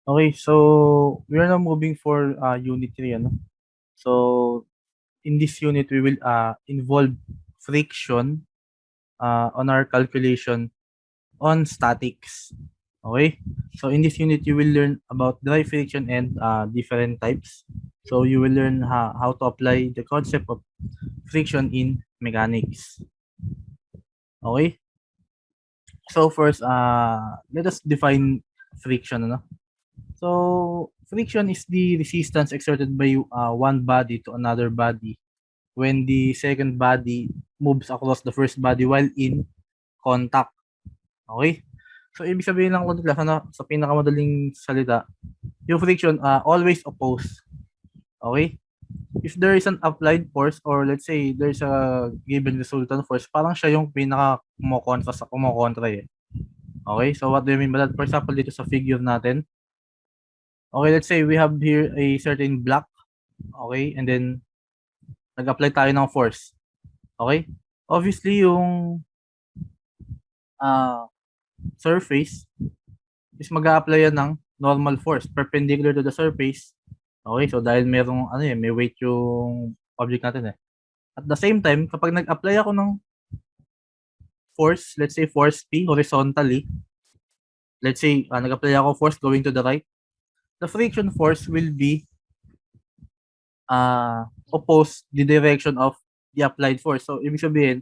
Okay, so we are now moving for unit 3, ano? So in this unit we will involve friction on our calculation on statics. Okay? So in this unit you will learn about dry friction and different types. So you will learn how to apply the concept of friction in mechanics. Okay? So first let us define friction, ano? So, friction is the resistance exerted by one body to another body when the second body moves across the first body while in contact. Okay? So, ibig sabihin ng contact class, ano, sa pinakamadaling salita, yung friction always opposed. Okay? If there is an applied force or let's say there's a given resultant force, parang siya yung pinaka kumokontra sa kumokontra eh. Okay? So, what do you mean by that? For example, dito sa figure natin, okay, let's say we have here a certain block. Okay? And then, nag-apply tayo ng force. Okay? Obviously, yung uh, surface is mag-a-apply yan ng normal force perpendicular to the surface. Okay? So, dahil merong, ano eh, may weight yung object natin eh. At the same time, kapag nag-apply ako ng force, let's say force P horizontally, let's say, nag-apply ako force going to the right, the friction force will be opposed the direction of the applied force. So, ibig sabihin,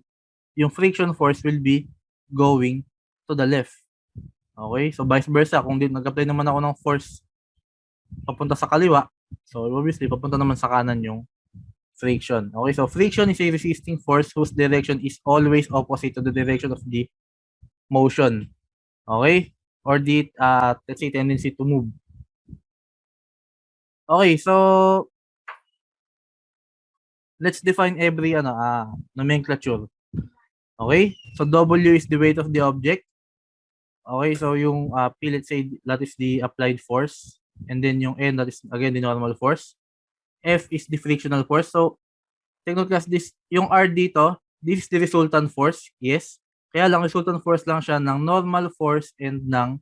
yung friction force will be going to the left. Okay? So, vice versa. Kung nag-apply naman ako ng force papunta sa kaliwa, so obviously, papunta naman sa kanan yung friction. Okay? So, friction is a resisting force whose direction is always opposite to the direction of the motion. Okay? Or the, let's say, tendency to move. Okay, so, let's define every nomenclature. Okay? So, W is the weight of the object. Okay, so yung P, let's say that is the applied force. And then yung N, that is again the normal force. F is the frictional force. So, take note class, yung R dito, this is the resultant force. Yes. Kaya lang, resultant force lang siya ng normal force and ng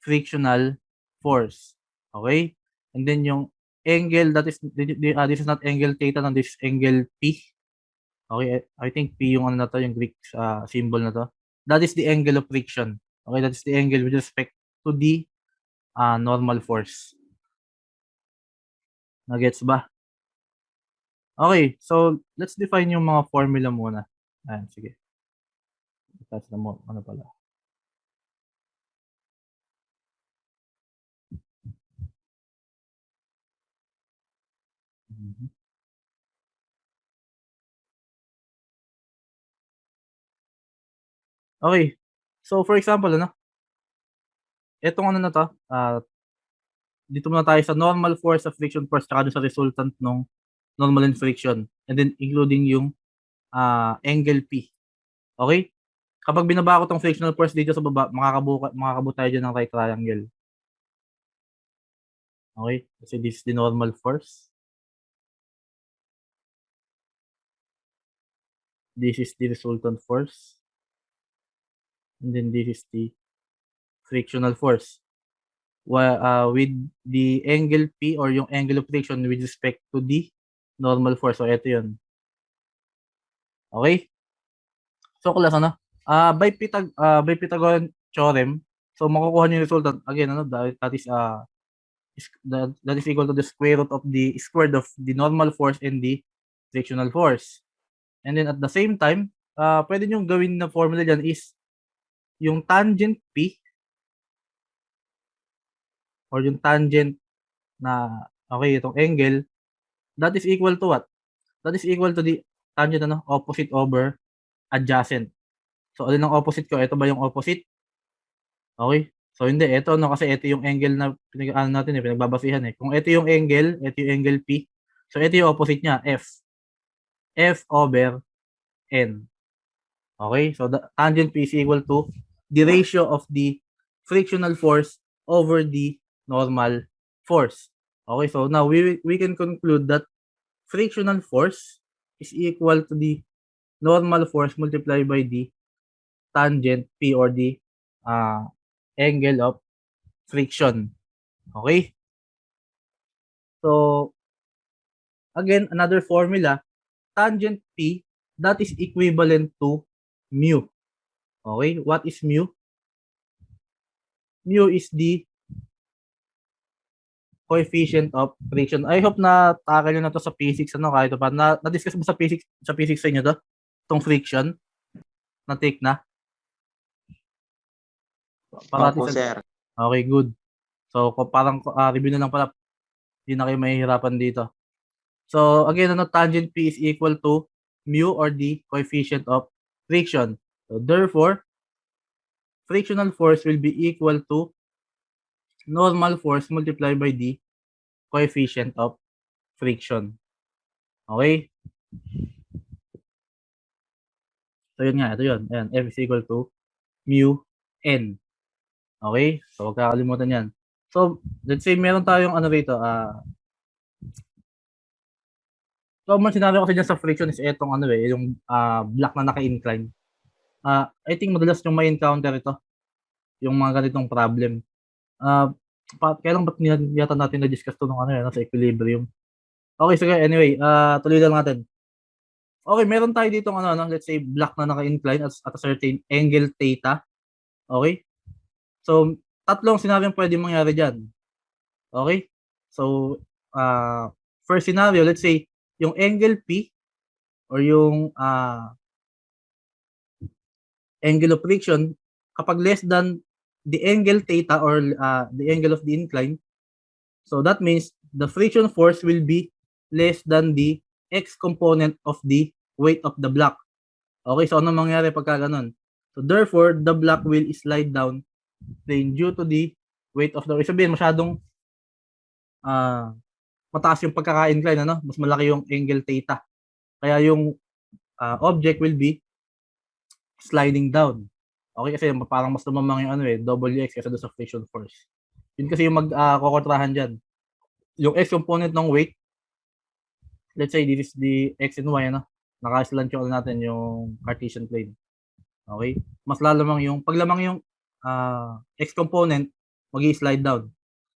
frictional force. Okay? And then yung angle, that is, this is not angle theta, this is angle P. Okay, I think P yung ano na to, yung Greek symbol na to. That is the angle of friction. Okay, that is the angle with respect to the normal force. Nagets ba? Okay, so let's define yung mga formula muna. Ayan, sige. Tapos na mo, ano pala. Mhm. Okay, so for example, ano, etong ano na to, dito muna tayo sa normal force of friction force tsaka sa resultant ng normal and friction. And then including yung angle P. Okay? Kapag binaba ko tong frictional force dito sa baba, makakabuo tayo dyan ng right triangle. Okay? Kasi this is the normal force. This is the resultant force. And then this is the frictional force. With the angle P or yung angle of friction with respect to the normal force. So, ito yun. Okay? So, class, ano? By Pythagorean theorem, so makukuha niyo yung resultant. Again, ano, that is equal to the square root of the squared of the normal force and the frictional force. And then at the same time, pwede nyo gawin na formula dyan is yung tangent P or yung tangent na, okay, itong angle, that is equal to what? That is equal to the tangent, ano, opposite over adjacent. So, alin ang opposite ko? Ito ba yung opposite? Okay? So, hindi. Ito, no, kasi ito yung angle na ano natin, pinagbabasihan eh. Kung ito yung angle, ito yung angle P. So, ito yung opposite niya, F. F over N. Okay? So, the tangent P is equal to the ratio of the frictional force over the normal force. Okay? So, now we can conclude that frictional force is equal to the normal force multiplied by the tangent P or the angle of friction. Okay? So, again, another formula, tangent P, that is equivalent to mu. Okay? What is mu? Mu is the coefficient of friction. I hope na tackle nyo na to sa physics, ano, kahit pa. Na-discuss mo sa physics sa inyo to? Itong friction? Na-take na? Parati Opo, sa... sir. Okay, good. So, parang review na lang pala. Hindi na kayo mahihirapan dito. So, again, ano, tangent P is equal to mu or the coefficient of friction. So, therefore, frictional force will be equal to normal force multiplied by the coefficient of friction. Okay? So, yun nga. Ito yun. Ayan, F is equal to mu n. Okay? So, huwag kakalimutan yan. So, let's say meron tayong ano rito. So, man sinabi ko kasi dyan sa friction is etong ano yung block na naka-incline. I think madalas yung may encounter ito. Yung mga ganitong problem. Kailan ba't yata natin na-discuss to nung sa equilibrium? Okay, sige. Anyway, tuloy lang natin. Okay, meron tayo dito let's say block na naka-incline at a certain angle theta. Okay? So, tatlong sinabing pwede mangyari dyan. Okay? So, first scenario, let's say, yung angle P or yung angle of friction, kapag less than the angle theta or the angle of the incline, so that means the friction force will be less than the x component of the weight of the block. Okay, so ano mangyari pagka ganun? So therefore, the block will slide down plane due to the weight of the... Sabihin, masyadong mataas yung pagkaka-incline, ano? Mas malaki yung angle theta. Kaya yung object will be sliding down. Okay, kasi parang mas lumamang yung WX kasi doon sa friction force. Yun kasi yung magkokontrahan dyan. Yung x component ng weight, let's say this is the x and y, naka-slant yung natin yung Cartesian plane. Okay? Mas lalamang yung, paglamang yung x component, magi-slide down.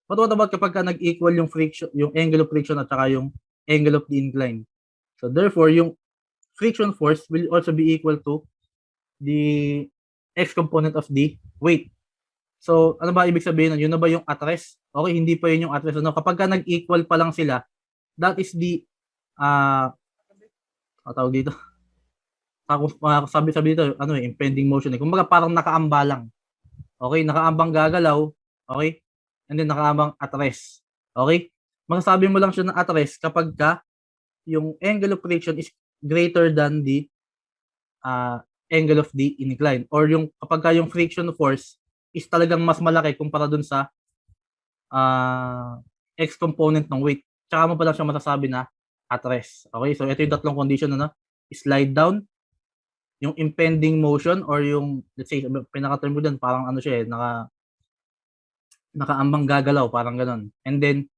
But what about kapag nag-equal yung friction, yung angle of friction at saka yung angle of the incline? So therefore, yung friction force will also be equal to the x component of the weight. So, ano ba ibig sabihin nun? Yun na ba yung attrest? Okay, hindi pa yun yung attrest. Kapag nag-equal pa lang sila, that is the tawag dito. Sabi dito, impending motion. Kumbaga parang nakaambalang. Okay, nakaambang gagalaw. Okay? And then nakaambang attrest. Okay? Masasabi mo lang siya ng attrest kapag yung angle of friction is greater than the angle of the incline. Or yung kapag yung friction force is talagang mas malaki kumpara dun sa x component ng weight. Tsaka mo pa lang siya masasabi na at rest. Okay, so ito yung tatlong condition slide down, yung impending motion or yung, let's say, pinaka-term ko dyan, parang siya nakaambang gagalaw, parang ganun. And then,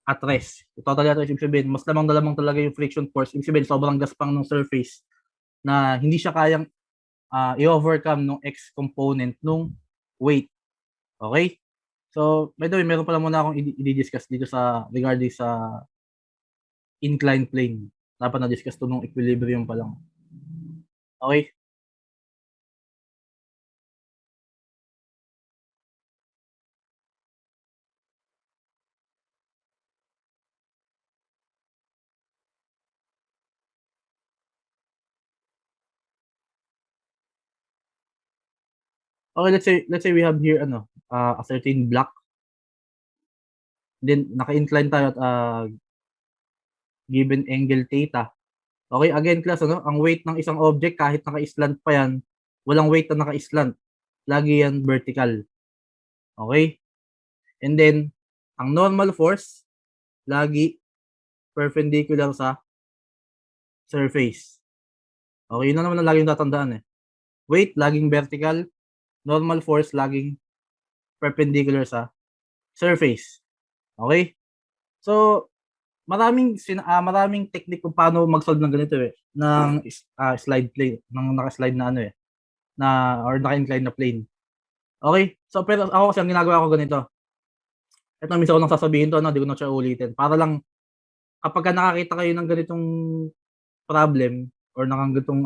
at rest. Totally at rest, ibig sabihin, mas lamang talaga yung friction force. Ibig sabihin, sobrang gaspang ng surface na hindi siya kayang i-overcome ng x component ng weight. Okay? So, by the way, meron pala muna akong i-discuss dito regarding sa inclined plane. Dapat na-discuss to nung equilibrium pa lang. Okay? Okay, let's say we have here a certain block. Then naka-incline tayo at given angle theta. Okay, again class, ang weight ng isang object kahit naka-slant pa yan, walang weight na naka-slant. Lagi yan vertical. Okay? And then, ang normal force, lagi perpendicular sa surface. Okay, yun na naman ang laging tatandaan Weight, laging vertical. Normal force, laging perpendicular sa surface. Okay? So, maraming technique kung paano mag-solve ng ganito ng slide plane, ng naka-slide na na or naka-incline na plane. Okay? So, pero ako kasi ang ginagawa ko ganito. Ito minsan ko lang sasabihin to, di ko na siya ulitin. Para lang kapag nakakita kayo ng ganitong problem or ng ganitong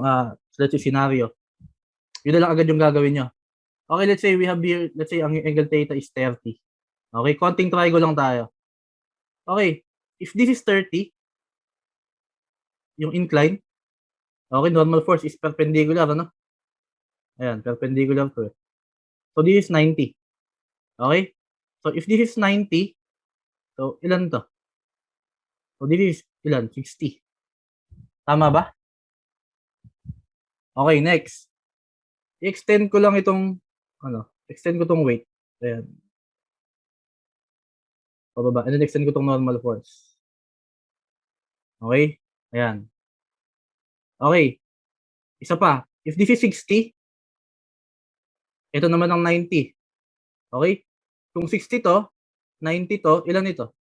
let's say scenario, yun na lang agad yung gagawin nyo. Okay, let's say we have here, let's say ang angle theta is 30. Okay, konting triangle lang tayo. Okay, if this is 30, yung incline, okay, normal force is perpendicular, ano? Ayan, perpendicular to. So, this is 90. Okay? So, if this is 90, so, ilan to? So, this is, ilan? 60. Tama ba? Okay, next. I-extend ko lang itong, extend ko itong weight. Ayan. Pababa. And then, extend ko itong normal force. Okay? Ayan. Okay. Isa pa. If this is 60, ito naman ang 90. Okay? Kung 60 to, 90 to, ilan ito?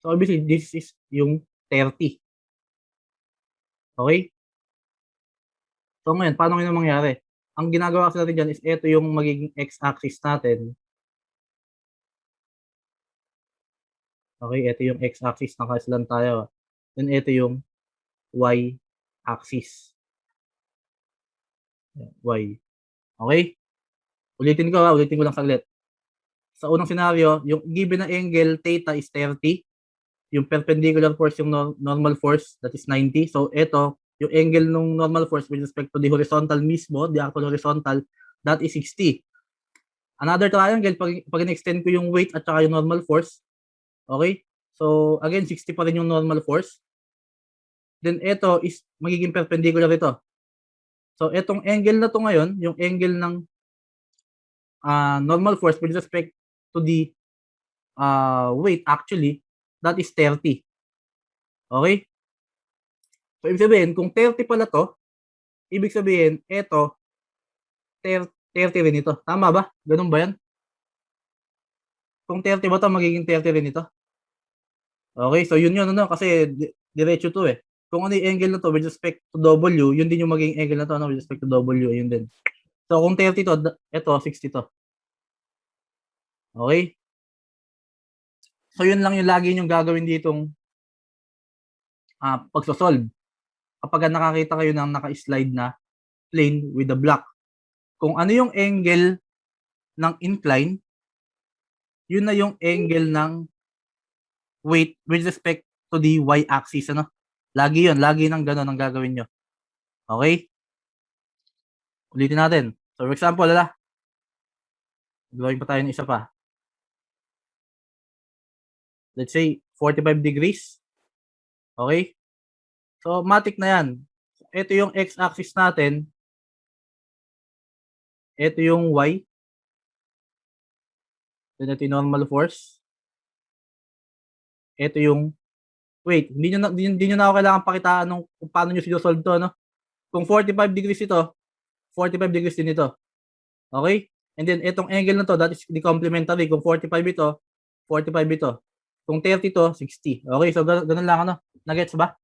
So, obviously, this is yung 30. Okay? So, ngayon, paano ngayon mangyari? Ang ginagawa kasi natin dyan is ito yung magiging x-axis natin. Okay? Ito yung x-axis. Naka-slant tayo. Then, ito yung y-axis. Y. Okay? Ulitin ko lang saglit. Sa unang scenario, yung given na angle theta is 30. Yung perpendicular force, yung normal force, that is 90. So, ito, yung angle ng normal force with respect to the horizontal mismo, the actual horizontal, that is 60. Another triangle, pag in-extend ko yung weight at saka yung normal force, okay? So, again, 60 pa rin yung normal force. Then, ito is magiging perpendicular ito. So, itong angle na to ngayon, yung angle ng normal force with respect to the weight, actually, that is 30. Okay? So, ibig sabihin, kung 30 pala to, ibig sabihin, ito, 30 rin ito. Tama ba? Ganun ba yan? Kung 30 ba to, magiging 30 rin ito. Okay, so yun yun, kasi diretso to eh. Kung ano yung angle na to with respect to W, yun din yung magiging angle na to, with respect to W, yun din. So, kung 30 to, ito, 60 to. Okay? So, yun lang yung lagi yung gagawin ditong pagsosolve. Kapag nakakita kayo ng naka-slide na plane with the block. Kung ano yung angle ng incline, yun na yung angle ng weight with respect to the y-axis, ano? Lagi yun, lagi nang gano'n ang gagawin nyo. Okay? Ulitin natin. So, for example, gawin pa tayo ng isa pa. Let's say, 45 degrees. Okay? So, matik na yan. Ito yung x-axis natin. Ito yung y. Then, ito yung normal force. Ito yung, wait, hindi nyo na ako kailangan pakitaan kung paano nyo sinusolve to, no? Kung 45 degrees ito, 45 degrees din ito. Okay? And then, itong angle na to, that is the complementary. Kung 45 ito, 45 ito. Kung 30 to, 60. Okay, so ganun lang, Nagets ba?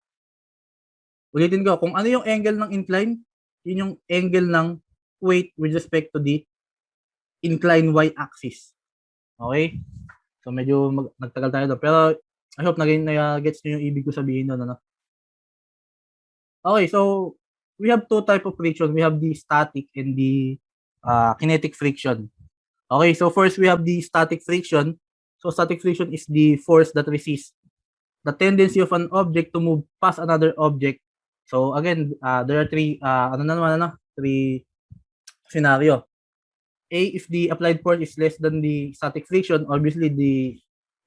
Ulitin ko, kung ano yung angle ng incline, yun yung angle ng weight with respect to the incline y-axis. Okay? So, medyo nagtagal tayo doon. Pero, I hope nag-gets nyo yung ibig ko sabihin doon, Okay, so, we have two type of friction. We have the static and the kinetic friction. Okay, so first we have the static friction. So static friction is the force that resists the tendency of an object to move past another object. So again, there are three scenario. A, if the applied force is less than the static friction, obviously the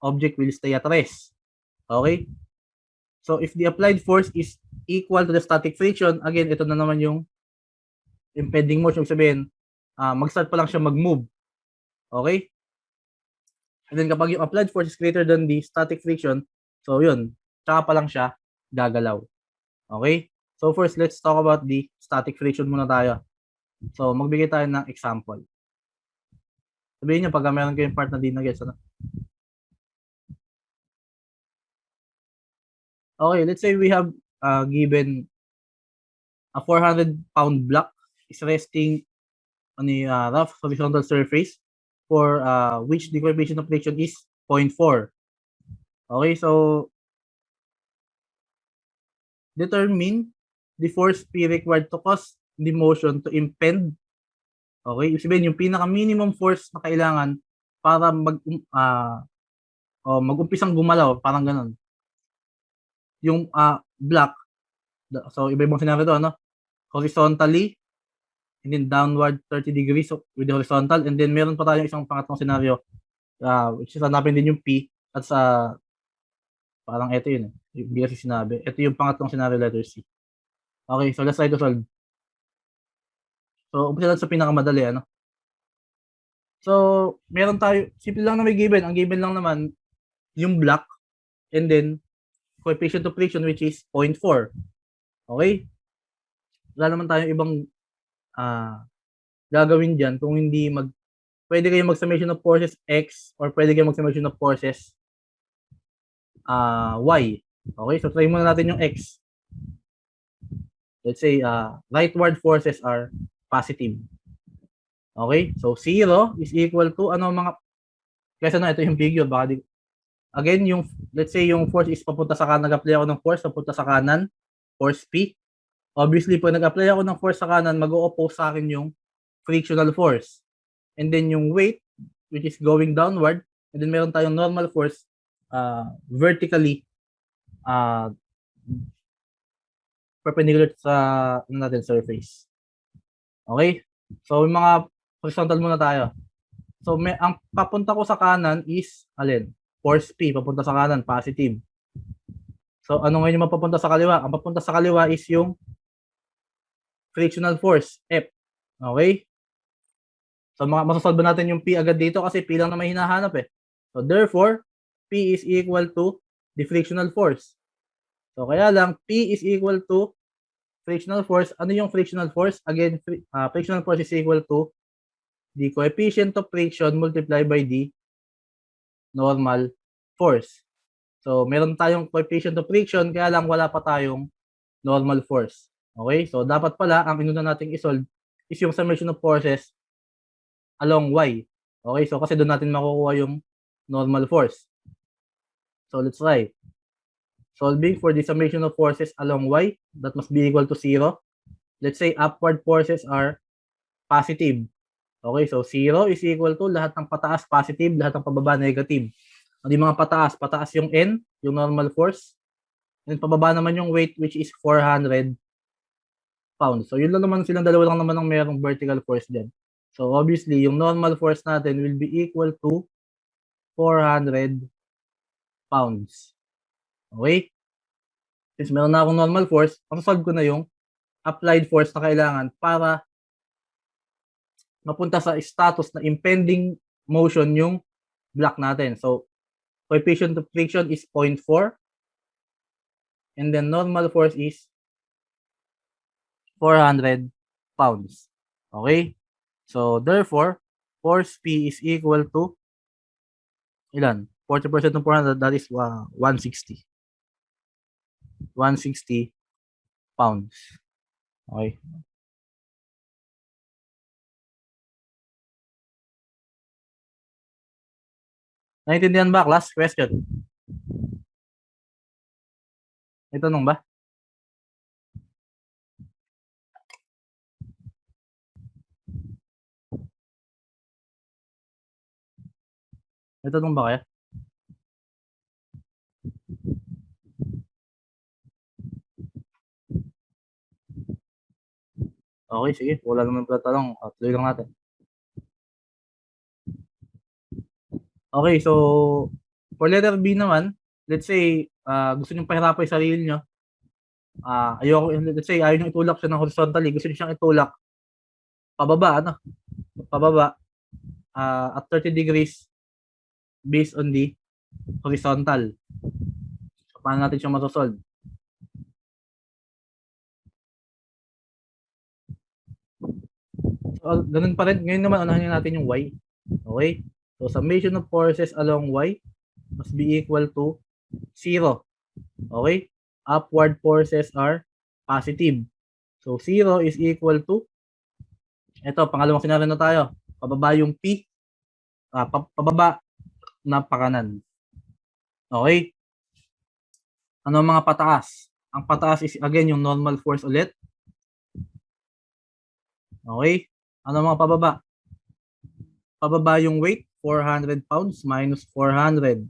object will stay at rest. Okay? So if the applied force is equal to the static friction, again, ito na naman yung impending motion. Sabihin, mag-start pa lang siya mag-move. Okay? And then kapag yung applied force is greater than the static friction, so yun, tsaka pa lang siya gagalaw. Okay? So first, let's talk about the static friction muna tayo. So magbigay tayo ng example. Sabihin nyo pagka meron kayong part na di na-gets, Okay, let's say we have given a 400-pound block is resting on a rough horizontal surface. for which the coefficient of friction is 0.4. Okay, so determine the force P required to cause the motion to impend. Okay, ibig sabihin yung pinaka-minimum force na kailangan para mag-umpisang gumalaw, parang ganun. Yung block, so iba-ibang scenario to, ano? Horizontally, and then downward 30 degrees with the horizontal, and then meron pa tayong isang pangatlong scenario, which is hanapin din yung P, at sa, parang ito yun, hindi kasi sinabi. Ito yung pangatlong scenario, letter C. Okay, so let's try to solve. So, umpisa lang sa pinakamadali, ano? So, meron tayo, simple lang na may given. Ang given lang naman, yung block, and then, coefficient of friction, which is 0.4. Okay? Wala naman tayong ibang gagawin dyan kung hindi pwede kayo mag-summation of forces X or pwede kayo mag-summation of forces Y. Okay? So, try muna natin yung X. Let's say, rightward forces are positive. Okay? So, 0 is equal to, kasi ito yung figure, again, let's say yung force is papunta sa kanan, nag-apply ako ng force papunta sa kanan, force P. Obviously, pag nag-apply ako ng force sa kanan, mag-o-oppose sa akin yung frictional force. And then yung weight, which is going downward, and then meron tayong normal force vertically perpendicular sa surface. Okay? So, yung mga horizontal muna tayo. So, ang papunta ko sa kanan is, force P, papunta sa kanan, positive. So, ano ngayon yung mapapunta sa kaliwa? Ang papunta sa kaliwa is yung frictional force, F. Okay? So, masasolve natin yung P agad dito kasi P lang na may hinahanap eh. So, therefore, P is equal to the frictional force. So, kaya lang, P is equal to frictional force. Ano yung frictional force? Again, frictional force is equal to the coefficient of friction multiplied by the normal force. So, meron tayong coefficient of friction, kaya lang wala pa tayong normal force. Okay? So, dapat pala, ang inuna nating isolve is yung summation of forces along Y. Okay? So, kasi doon natin makukuha yung normal force. So, let's try. Solving for the summation of forces along Y, that must be equal to 0. Let's say upward forces are positive. Okay? So, 0 is equal to lahat ng pataas positive, lahat ng pababa negative. Ang mga pataas yung N, yung normal force. And pababa naman yung weight, which is 400 pounds. So, yun lang naman, silang dalawa lang naman ang mayroong vertical force dyan. So, obviously, yung normal force natin will be equal to 400 pounds. Okay? Since meron na akong normal force, masasolve ko na yung applied force na kailangan para mapunta sa status na impending motion yung block natin. So, coefficient of friction is 0.4 and then normal force is 400 pounds. Okay? So, therefore, force P is equal to ilan? 40% ng 400, that is 160. 160 pounds. Okay? Naintindihan ba, class? Question? May tanong ba? May tanong ba kaya? Okay, sige. Wala naman pala tanong. Tuloy lang natin. Okay, so for letter B naman, let's say gusto niyo pahirapan yung sarili niyo. Let's say ayaw niyo itulak siya ng horizontally, gusto niyo siyang itulak pababa, Pababa at 30 degrees based on the horizontal. So, paano natin siya masosolve? So, ganun pa rin. Ngayon naman, unahin natin yung Y. Okay? So, summation of forces along Y must be equal to 0. Okay? Upward forces are positive. So, 0 is equal to, ito, pangalawang scenario na tayo. Pababa yung P. pababa na pakanan. Okay? Ano ang mga pataas? Ang pataas is again yung normal force ulit. Okay? Ano ang mga pababa? Pababa yung weight, 400 pounds minus 400.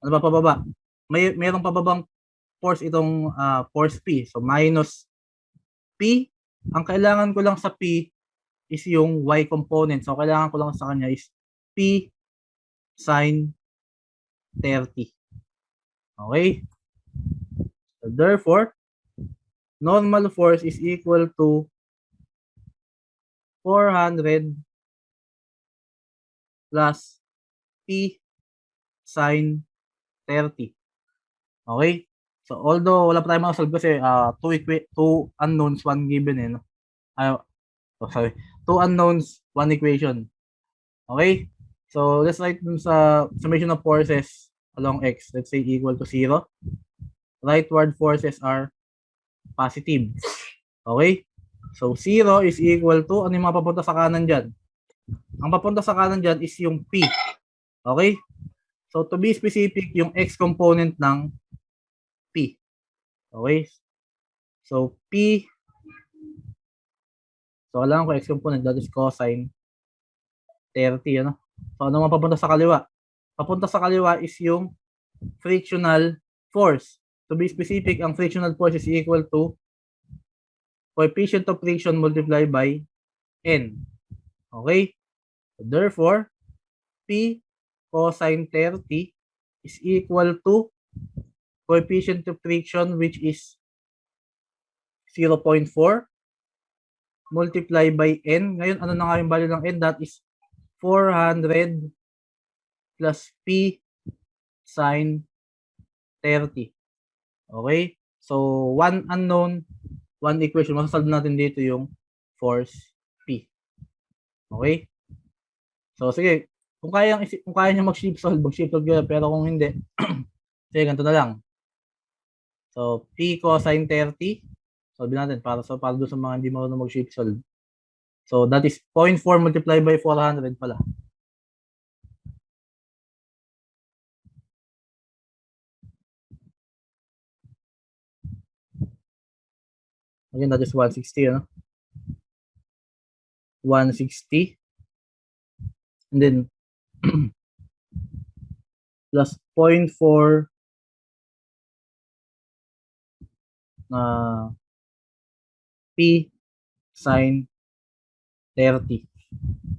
Ano ba pababa? Mayroong pababang force itong force P. So minus P. Ang kailangan ko lang sa P is yung Y component. So kailangan ko lang sa kanya is P sine 30. Okay? So therefore, normal force is equal to 400 plus P sine 30. Okay? So although wala pa tayong mga solve kasi two unknowns, one given eh. No? Sorry. Two unknowns, one equation. Okay? So let's write dun sa summation of forces along x, let's say equal to 0. Rightward forces are positive. Okay? So 0 is equal to, ano yung mga papunta sa kanan dyan? Ang papunta sa kanan dyan is yung P. Okay? So to be specific, yung x component ng P. Okay? So P, so kailangan ko x component, that is cosine 30. Ano? So ano mga papunta sa kaliwa? Papunta sa kaliwa is yung frictional force. To be specific, ang frictional force is equal to coefficient of friction multiplied by N. Okay? So therefore, P cosine 30 is equal to coefficient of friction, which is 0.4 multiplied by N. Ngayon, ano na nga yung value ng N? That is 400 plus P sine 30. Okay? So, one unknown, one equation. Masasolve natin dito yung force P. Okay? So, sige. Kung kaya niyo mag-shift solve kayo. Pero kung hindi, sige, ganito na lang. So, P cosine 30. Solve natin para doon sa mga hindi marunong mag-shift solve. So, that is 0.4 multiplied by 400 pala. Again, that is 160, ano? 160. And then, plus 0.4 na P sine 30.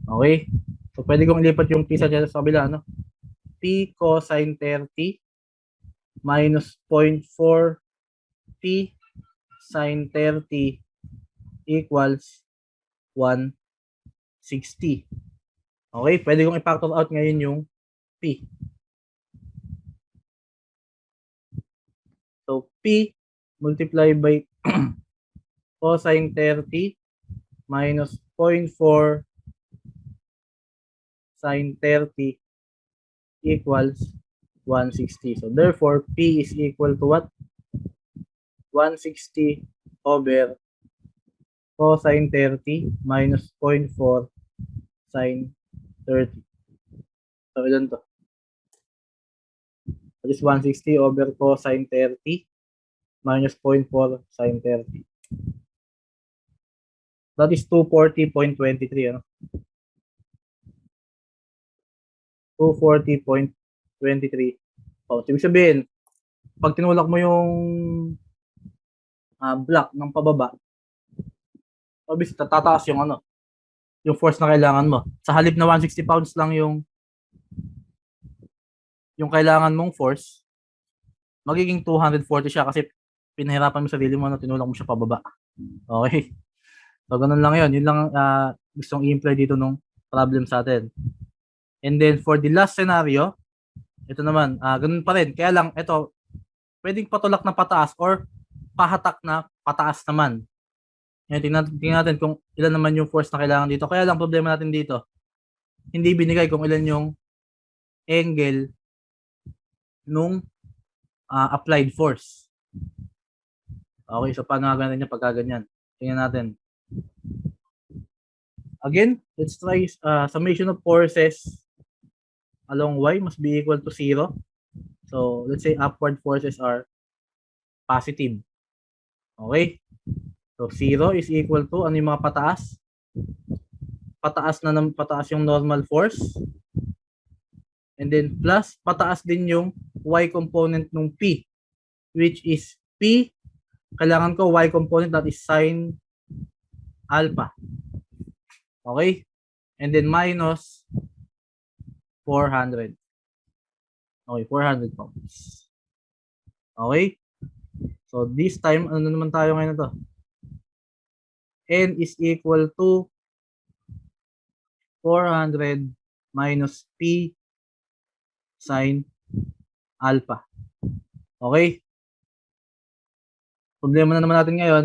Okay? So, pwede kong ilipat yung P sa kabila, ano? P cosine 30 minus 0.4 P sine 30 equals 160. Okay? Pwede kong i-factor out ngayon yung P. So, P multiplied by cosine 30 minus 0.4 sine 30 equals 160. So, therefore, P is equal to what? 160 over cosine 30 minus 0.4 sine 30. So, ilan to? That is 160 over cosine 30 minus 0.4 sine 30. That is 240.23. Ano? 240.23 pounds. Ibig sabihin, pag tinulak mo yung block ng pababa, obviously, tataas yung yung force na kailangan mo. Sa halip na 160 pounds lang yung kailangan mong force, magiging 240 siya kasi pinahirapan mo sarili mo na tinulak mo siya pababa. Okay? So, ganun lang yun. Yun lang gustong i-imply dito nung problem sa atin. And then, for the last scenario, ito naman, ganun pa rin. Kaya lang, ito, pwedeng patulak na pataas or pahatak na pataas naman. Tingnan natin kung ilan naman yung force na kailangan dito. Kaya lang, problema natin dito, hindi binigay kung ilan yung angle nung applied force. Okay, so paano gagawin niya pagka ganyan? Tingnan natin. Again, let's try summation of forces along y must be equal to 0. So, let's say upward forces are positive. Okay? So, 0 is equal to, ano yung mga pataas? Pataas yung normal force. And then, plus, pataas din yung y component ng P, which is P, kailangan ko y component, that is sine alpha. Okay? And then, minus 400. Okay, 400 pounds. Okay? So, this time, ano naman tayo ngayon ito? N is equal to 400 minus P sine alpha. Okay? Problema na naman natin ngayon,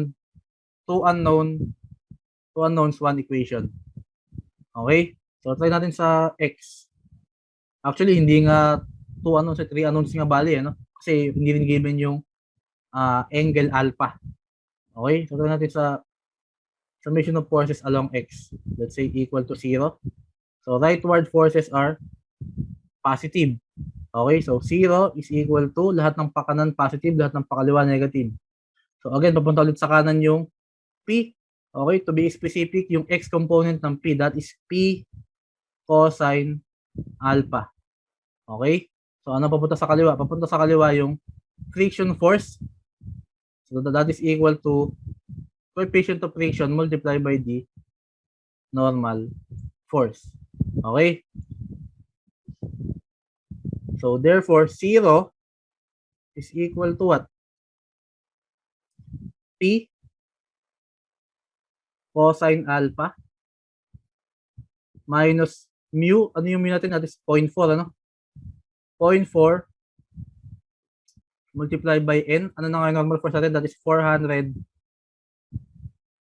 two unknowns, one equation. Okay? So, try natin sa X. Actually, hindi nga 2 unknowns, 3 unknowns nga bali, ano? Kasi hindi rin given yung angle alpha. Okay? So, try natin sa summation of forces along X. Let's say equal to 0. So, rightward forces are positive. Okay? So, 0 is equal to lahat ng pakanan positive, lahat ng pakaliwa negative. So, again, papunta ulit sa kanan yung P. Okay? To be specific, yung X component ng P, that is P cosine alpha. Okay? So, ano papunta sa kaliwa? Papunta sa kaliwa yung friction force. So, that is equal to coefficient of friction multiplied by the normal force. Okay? So, therefore, 0 is equal to what? P cosine alpha minus mu. Ano yung mu natin? That is 0.4, ano? 0.4 multiplied by n. Ano na nga yung normal force natin? That is 400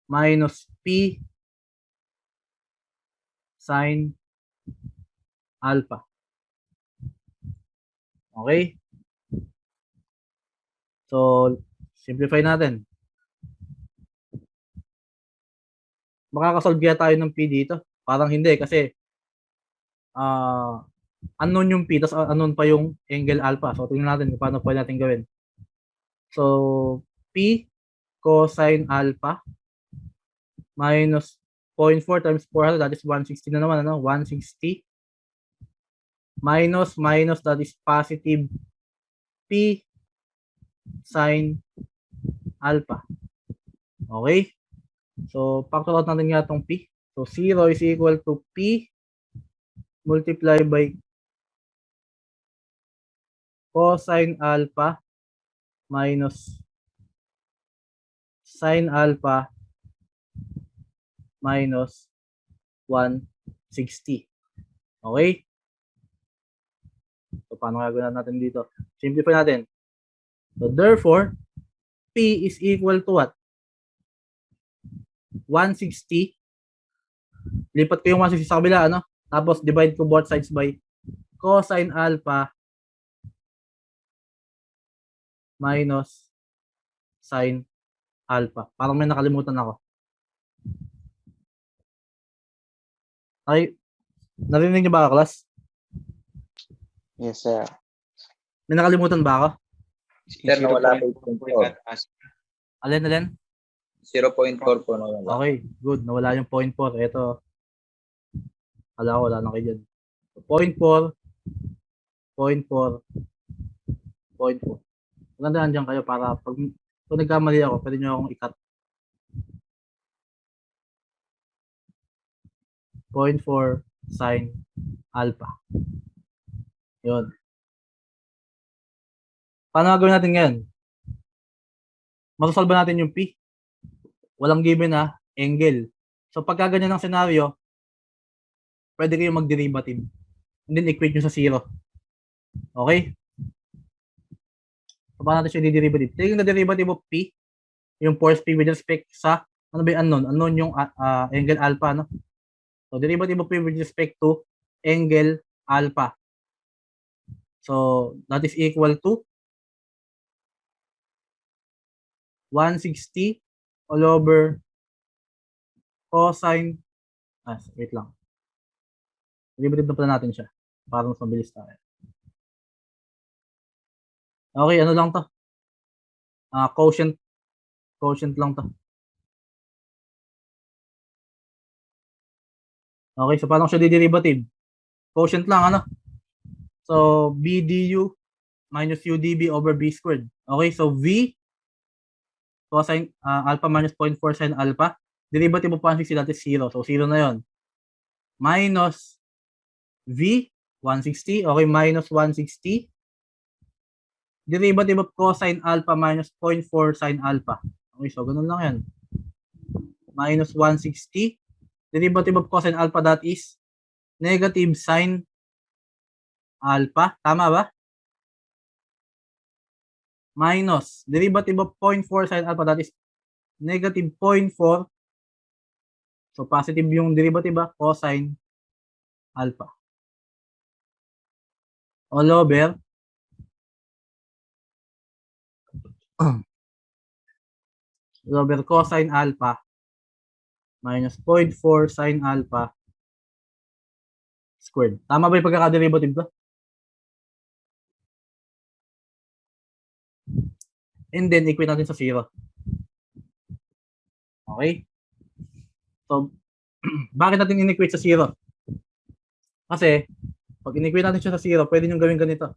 minus P sine alpha. Okay? So, simplify natin. Makakasolve kaya tayo ng P dito? Parang hindi kasi unknown yung P, tapos unknown pa yung angle alpha. So, tingnan natin kung paano pwede natin gawin. So, P cosine alpha minus 0.4 times 400, that is 160 na naman, ano? 160 minus, that is positive P sine alpha. Okay? So, factor out natin nga itong P. So, 0 is equal to P multiplied by cosine alpha minus sine alpha minus 160. Okay? So, paano gagawin natin dito? Simplify natin. So, therefore, P is equal to what? 160. Lipat ko yung 160 sa kabila, ano? Tapos, divide ko both sides by cosine alpha minus sine alpha. Parang may nakalimutan ako. Ay, narinig niyo ba, class? Yes, sir. May nakalimutan ba ako? Sir, nawala po yung 0.4. Alin? 0.4 po nawala. Okay, good. Nawala yung 0.4. Ito, wala na kayo dyan. 0.4, 0.4, 0.4. Magandaan dyan kayo para pag nagkamali ako, pwede nyo akong i-cut. 0.4 sine alpha. Yun. Paano gagawin natin ngayon? Masasolve natin yung P. Walang given na angle. So, pagka ganyan ang senaryo, pwede kayo mag-derivative. And then, equate nyo sa 0. Okay? So, paano natin siya di-derivative? Taking the derivative of P, yung force P with respect sa, ano ba yung unknown? Unknown yung angle alpha, no? So, derivative of P with respect to angle alpha. So, that is equal to 160 all over cosine Wait lang. Derivative na pala natin siya. Para mas mabilis tayo. Okay, ano lang to? Quotient lang to. Okay, so paano siya diderivative? Quotient lang, ano? So, B du minus U dB over B squared. Okay, so V cosine alpha minus 0.4 sin alpha. Derivative of 160, that is 0. So, 0 na yon. Minus V, 160. Okay, minus 160. Derivative of cosine alpha minus 0.4 sin alpha. Okay, so ganun lang yan. Minus 160. Derivative of cosine alpha, that is negative sin alpha. Tama ba? Minus derivative of 0.4 sin alpha, that is negative 0.4. So positive yung derivative cosine alpha. All over cosine alpha minus 0.4 sin alpha squared. Tama ba yung pagkakaderivative ko? And then, equate natin sa 0. Okay? So, bakit natin in-equate sa 0? Kasi, pag in-equate natin siya sa 0, pwede nyo gawin ganito.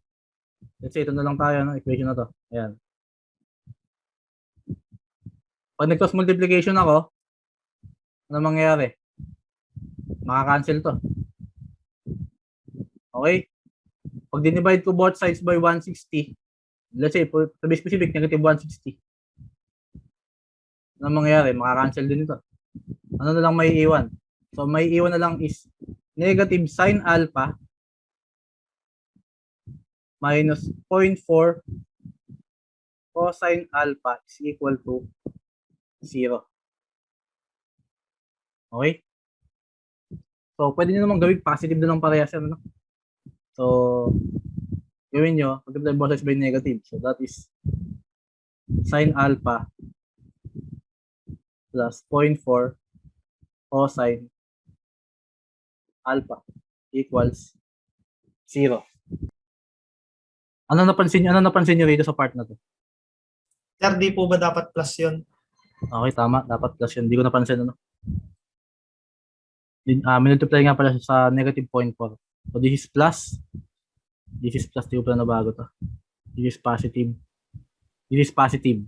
Let's say, ito na lang tayo, no? Equation na to. Ayan. Pag nag-cross multiplication ako, ano mangyayari? Maka-cancel to. Okay? Pag dinivide ko both sides by 160, let's say, to be specific, negative 160. Ano mangyayari? Maka-cancel din ito. Ano na lang may iwan? So, may iwan na lang is negative sin alpha minus 0.4 cosine alpha is equal to 0. Okay? So, pwede nyo naman gawin positive na lang parehas yan. No? So, gawin nyo, multiply both sides by negative. So, that is sin alpha plus 0.4 cosine alpha equals 0. Ano napansin nyo rito sa part na to? Sir, di po ba dapat plus yun? Okay, tama. Dapat plus yun. Hindi ko napansin, ano? Minultiply nga pala sa negative 0.4. So, this is plus. This is plus. Di ko pala nabago to. This is positive. This is positive.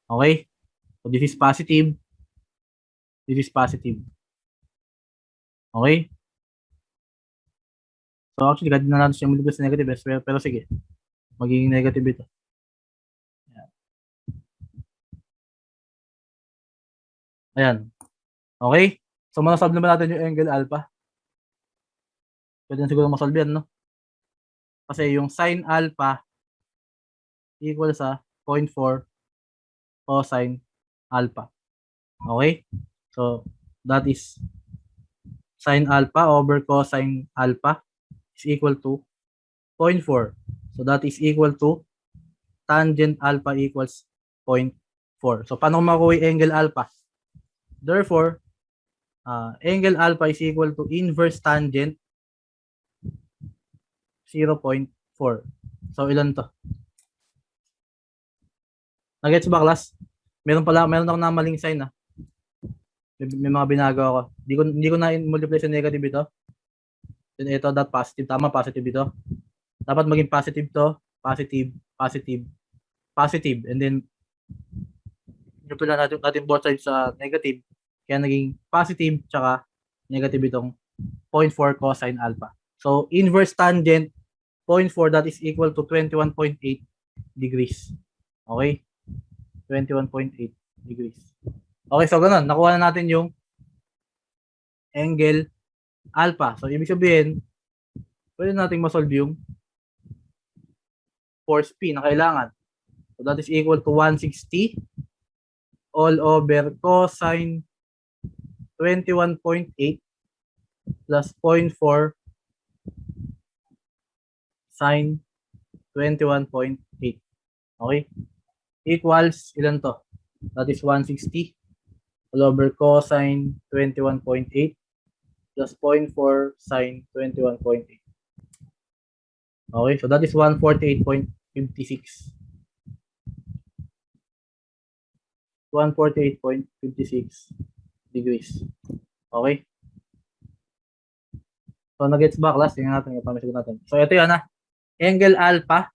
Okay? So, this is positive. This is positive. Okay? So, actually, kahit na natin siya multiply sa negative, pero sige. Magiging negative ito. Ayan. Okay? So, masolve naman natin yung angle alpha. Pwede na siguro masolve yan, no? Kasi yung sin alpha equal sa 0.4 cosine alpha. Okay? So, that is sin alpha over cosine alpha is equal to 0.4. So, that is equal to tangent alpha equals 0.4. So, paano makuha yung angle alpha? Therefore, angle alpha is equal to inverse tangent 0.4. So, ilan to? Nagets ba, class? Meron ako na maling sign, May mga binago ako. Hindi ko na multiply sa negative ito. Then ito, that positive. Tama, positive ito. Dapat maging positive to. Positive, positive, positive. And then, multiply natin both sides sa negative. Kaya naging positive, tsaka negative itong 0.4 cosine alpha. So, inverse tangent 0.4, that is equal to 21.8 degrees. Okay? 21.8 degrees. Okay, so ganun. Nakuha na natin yung angle alpha. So, ibig sabihin, pwede natin masolve yung force P na kailangan. So, that is equal to 160 all over cosine 21.8 plus 0.4 sine 21.8. Okay? Equals, ilan to? That is 160 all over cosine 21.8 plus 0.4 sine 21.8. Okay, so that is 148.56. 148.56 degrees. Okay? So, nag-gets ba, class? Tingnan natin, ipamisagot natin. So, ito yan, angle alpha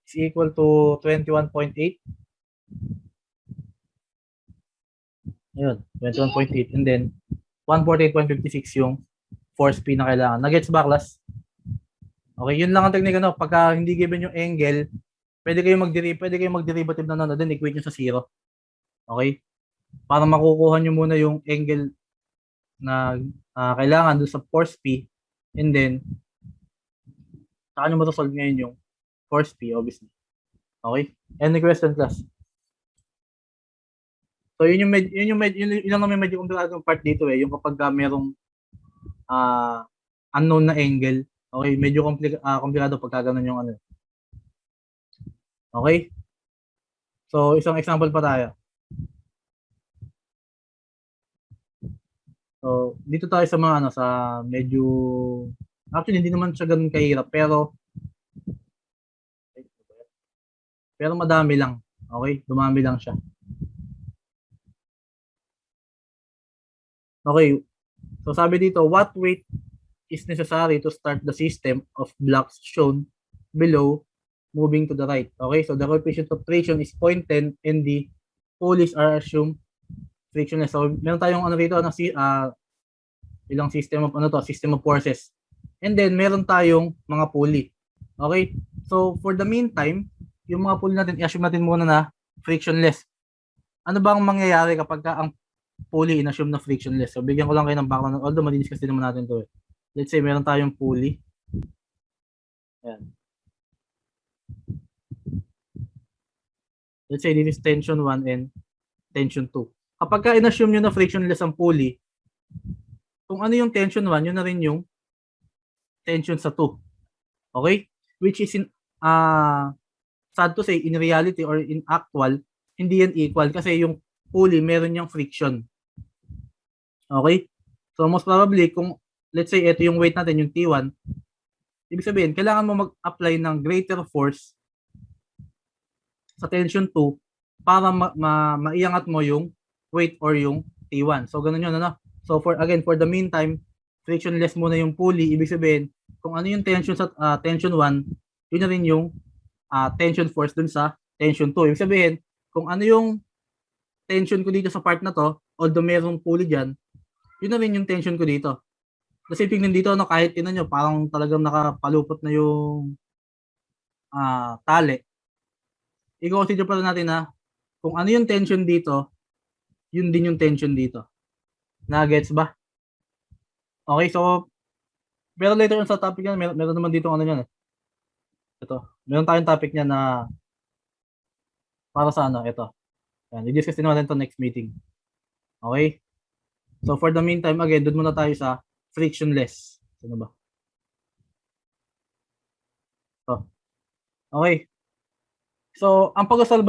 is equal to 21.8. Ayun, 21.8. And then, 148.56 yung force P na kailangan. Nag-gets ba, class? Okay, yun lang ang technique, pagka hindi given yung angle, pwede kayong mag-derivative na then equate nyo sa 0. Okay? Para makukuha nyo muna yung angle na kailangan doon sa force P, and then saka nyo matosolve ngayon yung force P, obviously. Okay? Any question, class? So, yun lang may medyo komplikadong part dito yung kapag merong unknown na angle. Okay, medyo komplikado pagka ganun yung ano. Okay? So, isang example pa tayo. So, dito tayo sa mga sa medyo actually hindi naman siya ganoon kahirap pero madami lang. Okay? Dumami lang siya. Okay. So, sabi dito, what weight is necessary to start the system of blocks shown below moving to the right? Okay? So, the coefficient of friction is 0.10 and the pulleys are assumed frictionless. So, meron tayong dito, ilang system of system of forces. And then meron tayong mga pulley. Okay? So, for the meantime, yung mga pulley natin, i-assume natin muna na frictionless. Ano bang mangyayari kapag ang pulley in-assume na frictionless? So, bigyan ko lang kayo ng background, although madiniscuss din naman natin to. Let's say meron tayong pulley. Ayan. Let's say this is tension 1 and tension 2. Kapag ka in-assume nyo na frictionless ang pulley, kung ano yung tension 1, yun na rin yung tension sa 2. Okay? Which is sad to say, in reality or in actual, hindi yan equal kasi yung pulley meron yung friction. Okay? So most probably, kung let's say ito yung weight natin, yung T1, ibig sabihin, kailangan mo mag-apply ng greater force sa tension 2 para maiangat mo yung weight or yung T1. So ganun yun, So for the meantime, frictionless muna yung pulley. Ibig sabihin, kung ano yung tension sa tension 1, yun na rin yung tension force dun sa tension 2. Ibig sabihin, kung ano yung tension ko dito sa part na to, although merong pulley dyan, yun na rin yung tension ko dito. Kasi tingnan dito, kahit tinan nyo, parang talagang nakapalupot na yung tali. I-consider pa natin kung ano yung tension dito, yun din yung tension dito. Na-gets ba? Okay, so pero later on sa topic yan, meron naman dito yan. Ito. Meron tayong topic niya na para sa ito. Yan, i-discuss din natin ito next meeting. Okay? So for the meantime, again, doon muna tayo sa frictionless. Ano ba? Okay. So, ang pag-solve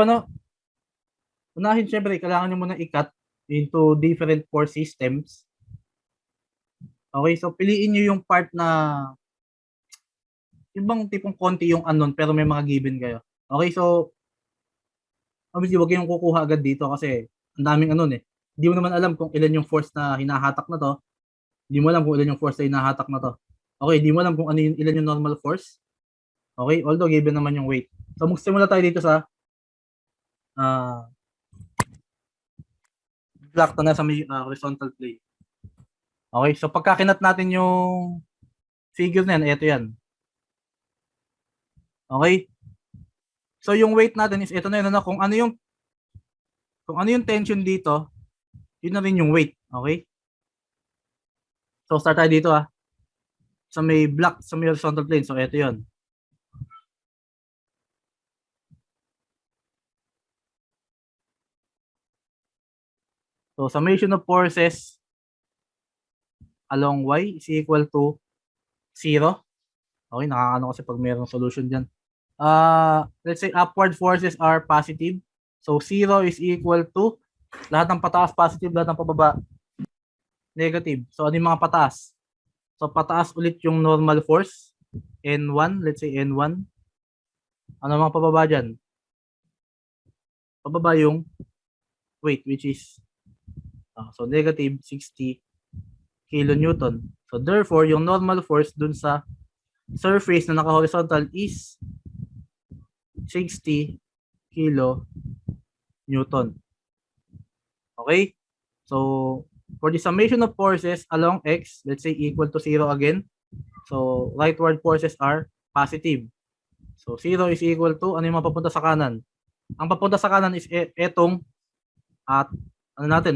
unahin syempre, kailangan nyo muna i-cut into different force systems. Okay, so piliin nyo yung part na yung bang tipong konti yung unknown pero may mga given kayo. Okay, so obviously wag kayong kukuha agad dito kasi ang daming Hindi mo naman alam kung ilan yung force na hinahatak na to. Hindi mo alam kung ilan yung force na hinahatak na to. Okay, hindi mo alam kung ilan yung normal force. Okay, although given naman yung weight. So magsimula tayo dito sa block na sa may horizontal plane. Okay, so pagkakinat natin yung figure na yan, ito yan. Okay? So yung weight natin is ito na yun, kung ano yung tension dito, yun na rin yung weight. Okay? So start tayo dito sa may block, sa may horizontal plane. So ito yun. So summation of forces along y is equal to 0. Okay, nakakano kasi pag mayroong solution dyan. Let's say upward forces are positive. So 0 is equal to lahat ng pataas positive, lahat ng pababa negative. So, ano yung mga pataas? So, pataas ulit yung normal force. N1, let's say N1. Ano mga pababa dyan? Pababa yung weight, which is so negative 60 kilonewton. So, therefore, yung normal force dun sa surface na naka-horizontal is 60 kilonewton. Okay? So, for the summation of forces along X, let's say equal to 0 again. So, rightward forces are positive. So, 0 is equal to, ano yung mapapunta sa kanan? Ang papunta sa kanan is etong,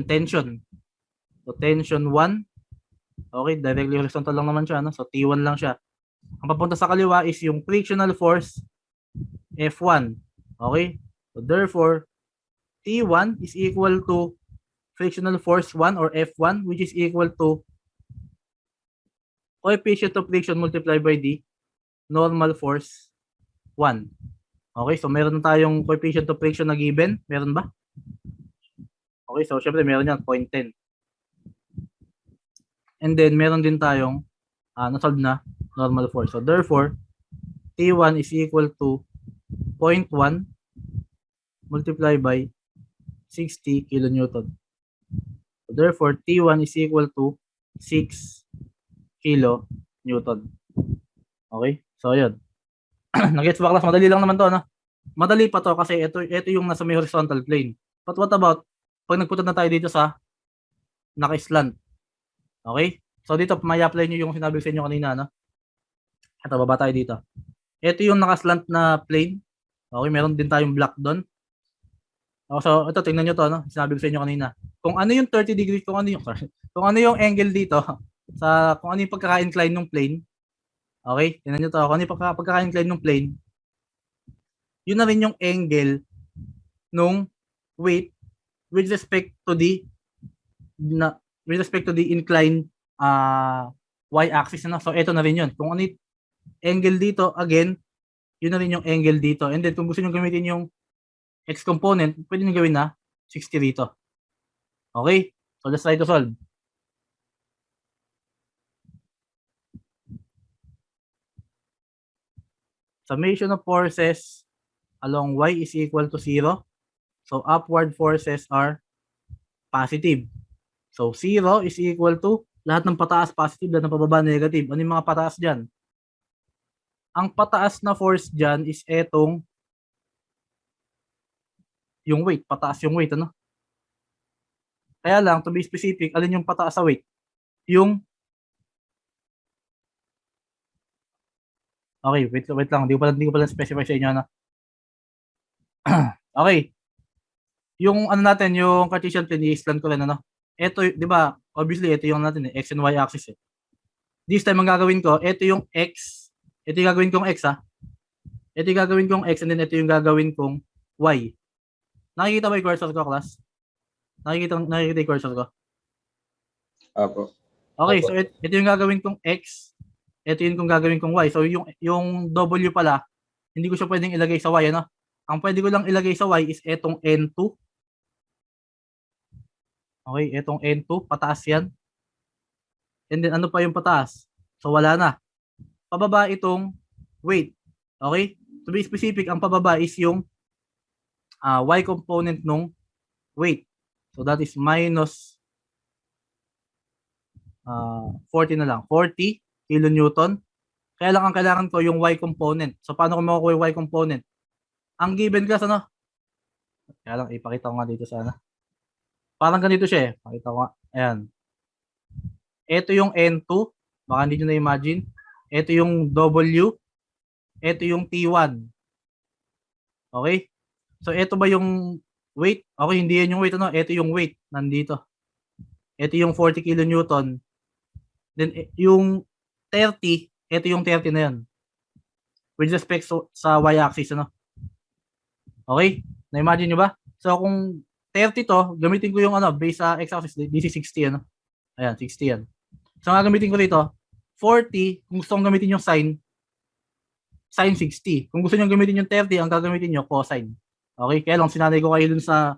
tension. So, tension 1. Okay, directly horizontal lang naman siya. No? So, T1 lang siya. Ang papunta sa kaliwa is yung frictional force, F1. Okay? So, therefore, T1 is equal to frictional force 1 or F1, which is equal to coefficient of friction multiplied by the normal force 1. Okay, so meron tayong coefficient of friction na given. Meron ba? Okay, so syempre meron yan, 0.10. And then meron din tayong nasolve na normal force. So therefore, T1 is equal to 0.1 multiplied by 60 kilonewton. So therefore, T1 is equal to 6 kilonewton. Okay? So, yun. Nag-gets ba, class? Madali lang naman to, no? Madali pa to kasi ito yung nasa may horizontal plane. But what about pag nagpunta na tayo dito sa naka-slant? Okay? So, dito, may apply nyo yung sinabi sa inyo kanina, no? Ito, baba tayo dito. Ito yung naka-slant na plane. Okay? Meron din tayong block doon. So, ito, tingnan nyo to, no? Sinabi ko sa inyo kanina. Kung ano yung 30 degrees, kung ano yung angle dito, kung ano yung pagkaka-incline ng plane, okay? Tingnan nyo to, kung ano yung pagkaka-incline ng plane, yun na rin yung angle nung weight with respect to the incline y-axis na. So, ito na rin yun. Kung ano yung angle dito, again, yun na rin yung angle dito. And then, kung gusto nyo gamitin yung x component, pwede nyo gawin na 60 dito. Okay? So, let's try to solve. Summation of forces along y is equal to 0. So, upward forces are positive. So, 0 is equal to lahat ng pataas positive, lahat ng pababa negative. Ano yung mga pataas dyan? Ang pataas na force dyan is etong yung weight. Pataas yung weight, ano? Kaya lang, to be specific, alin yung pataas sa weight? Yung okay, wait lang. Hindi ko pala specify sa inyo, ano? Okay. Yung ano natin, yung Cartesian plane, i-slant ko rin, ano? Ito, di ba, obviously, ito yung natin, x and y axis, eh. This time, ang gagawin ko, ito yung x. Ito yung gagawin kong x, ha? Ito yung gagawin kong x, and then ito yung gagawin kong y. Nakikita ba yung cursor ko, class? Nakikita yung cursor ko? Opo. Okay, Opo. so ito yung gagawin kong x. Ito yung gagawin kong y. So, yung w pala, hindi ko siya pwedeng ilagay sa y, ano? Ang pwede ko lang ilagay sa y is etong n2. Okay, etong n2, pataas yan. And then, ano pa yung pataas? So, wala na. Pababa itong weight. Okay? To be specific, ang pababa is yung y component nung weight. So, that is minus 40 na lang. 40 kilonewton. Kaya lang ang kailangan ko yung y component. So, paano ko makukuha yung y component? Ang given class, ano? Kaya lang, ipakita ko nga dito sana. Parang ganito siya, eh. Pakita ko nga. Ayan. Ito yung N2. Baka hindi nyo na-imagine. Ito yung W. Ito yung T1. Okay? So, ito ba yung weight? Okay, hindi yan yung weight, ano? Ito yung weight. Nandito. Ito yung 40 kilonewton. Then, yung 30, ito yung 30 na yan. With respect sa y-axis, ano? Okay? Na-imagine nyo ba? So, kung 30 to, gamitin ko yung base sa x-axis, this is 60, ano? Ayan, 60 yan. So, nga gamitin ko dito, 40, kung gusto kong gamitin yung sin 60. Kung gusto nyo gamitin yung 30, ang gagamitin nyo, cosine. Okay? Kaya lang, sinanay ko kayo dun sa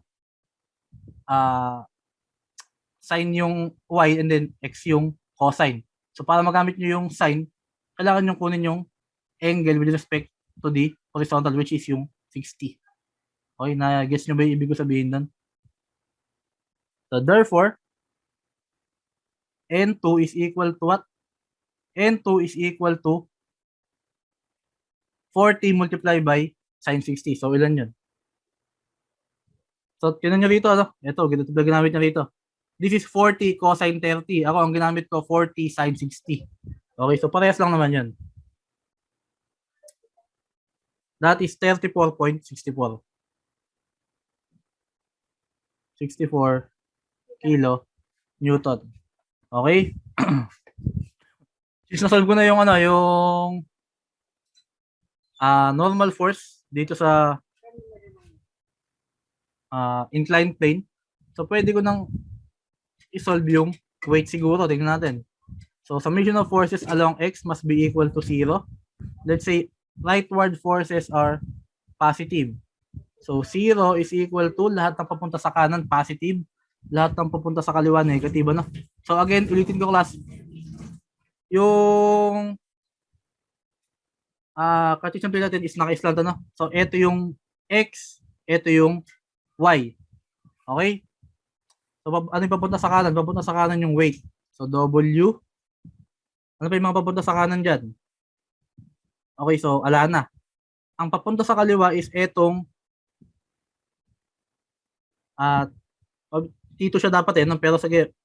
sine yung y and then x yung cosine. So para magamit nyo yung sine, kailangan nyo kunin yung angle with respect to the horizontal which is yung 60. Okay, na-guess nyo ba yung ibig ko sabihin doon? So therefore, N2 is equal to what? N2 is equal to 40 multiplied by sine 60. So ilan yun? So tinan nyo rito, ano? Ito, ganito ba ginamit nyo rito? This is 40 cosine 30. Ako, ang ginamit ko, 40 sine 60. Okay, so parehas lang naman yun. That is 34.64. 64 kilo Newton. Okay? Since nasolve ko na yung ano, yung normal force dito sa inclined plane. So pwede ko nang i-solve yung weight siguro. Tingnan natin. So summation of forces along x must be equal to 0. Let's say rightward forces are positive. So 0 is equal to lahat ng papunta sa kanan positive, lahat ng papunta sa kaliwa negative, no? So again, ulitin ko class. Yung Cartesian plane natin is naka-slant, no? So ito yung x, ito yung y. Okay? So ano yung papunta sa kanan? Papunta sa kanan yung weight. So W. Ano pa yung mga papunta sa kanan dyan? Okay, so ala na. Ang papunta sa kaliwa is etong T2 siya dapat pero sige,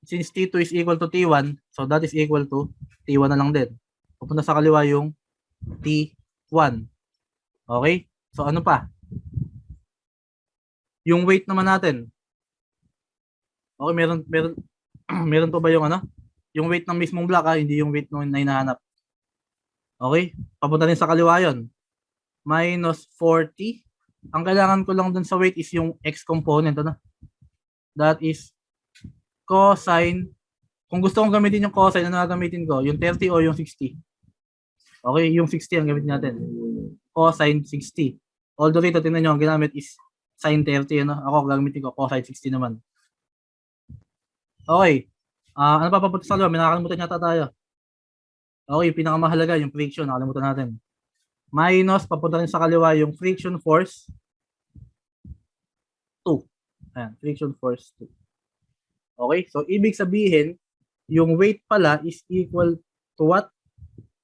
since T2 is equal to T1, so that is equal to T1 na lang din. Papunta sa kaliwa yung T1. Okay? So ano pa? Yung weight naman natin. Okay, meron pa ba yung ano? Yung weight ng mismong block, hindi yung weight nung hinahanap. Okay? Papunta din sa kaliwa yun. Minus 40. Ang kailangan ko lang dun sa weight is yung x component. Ano? That is cosine. Kung gusto kong gamitin yung cosine, ano gagamitin ko? Yung 30 o yung 60? Okay, yung 60 ang gamitin natin. Cosine 60. Although dito, tingnan nyo, ang ginamit is sine 30. Ano? Ako gagamitin ko cosine 60 naman. Okay. Ano pa papunta sa kaliwa? May nakakalimutan yata tayo. Okay, yung pinakamahalaga, yung friction, nakalimutan natin. Minus, papunta rin sa kaliwa yung friction force 2. Ayan, friction force 2. Okay, so ibig sabihin, yung weight pala is equal to what?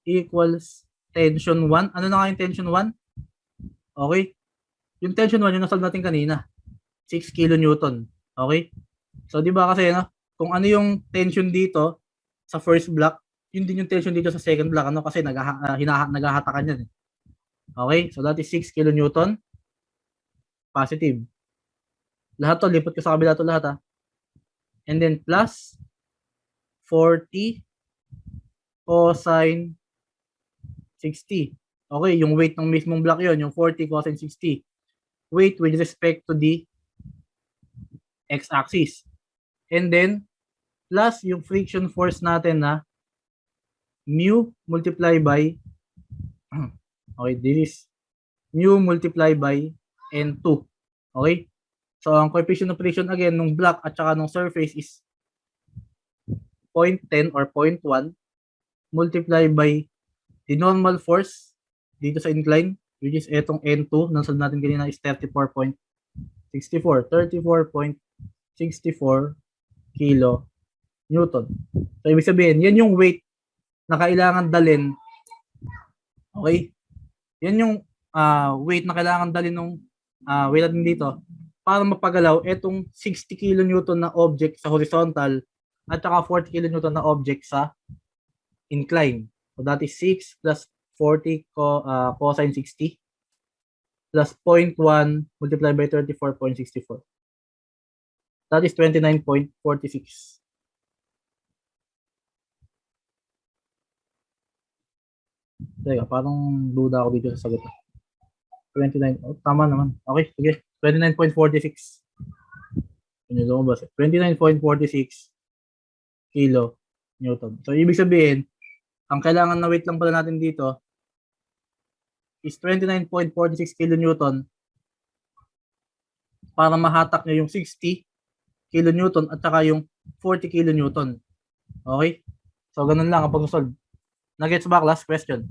Equals tension 1. Ano na nga yung tension 1? Okay, yung tension 1, yung nasolve natin kanina. 6 kilonewton. Okay, so di ba kasi, no? Kung ano yung tension dito sa first block, yun din yung tension dito sa second block, ano? Kasi naghahatakan yan. Okay, so that is 6 kilonewton positive. Lahat to, lipat ko sa kabila to lahat, and then plus 40 cosine 60. Okay, yung weight ng mismong block yon, yung 40 cosine 60. Weight with respect to the x-axis. And then, plus yung friction force natin na mu multiply by okay, this is mu multiply by N2. Okay? So, ang coefficient of friction again, nung block at saka nung surface is 0.10 or 0.1 multiply by the normal force dito sa incline, which is etong N2, nasolve natin kanina is 34.64. 34.64 kilo Newton. So, ibig sabihin, yan yung weight na kailangan dalhin. Okay? Yan yung weight na kailangan dalhin nung weight natin dito para mapagalaw etong 60 kilonewton na object sa horizontal at saka 40 kilonewton na object sa incline. So that is 6 plus 40 cosine 60 plus 0.1 multiplied by 34.64. That is 29.46. Teka, parang duda ako dito sa sagot. 29. Oh, tama naman. Okay, sige. 29.46. Yun yung lumabas. 29.46 kilo Newton. So, ibig sabihin, ang kailangan na weight lang pala natin dito is 29.46 kilo Newton para mahatak nyo yung 60 kilonewton at saka yung 40 kilonewton. Okay? So, ganun lang ang pag-solve. Nagets ba, class? Question?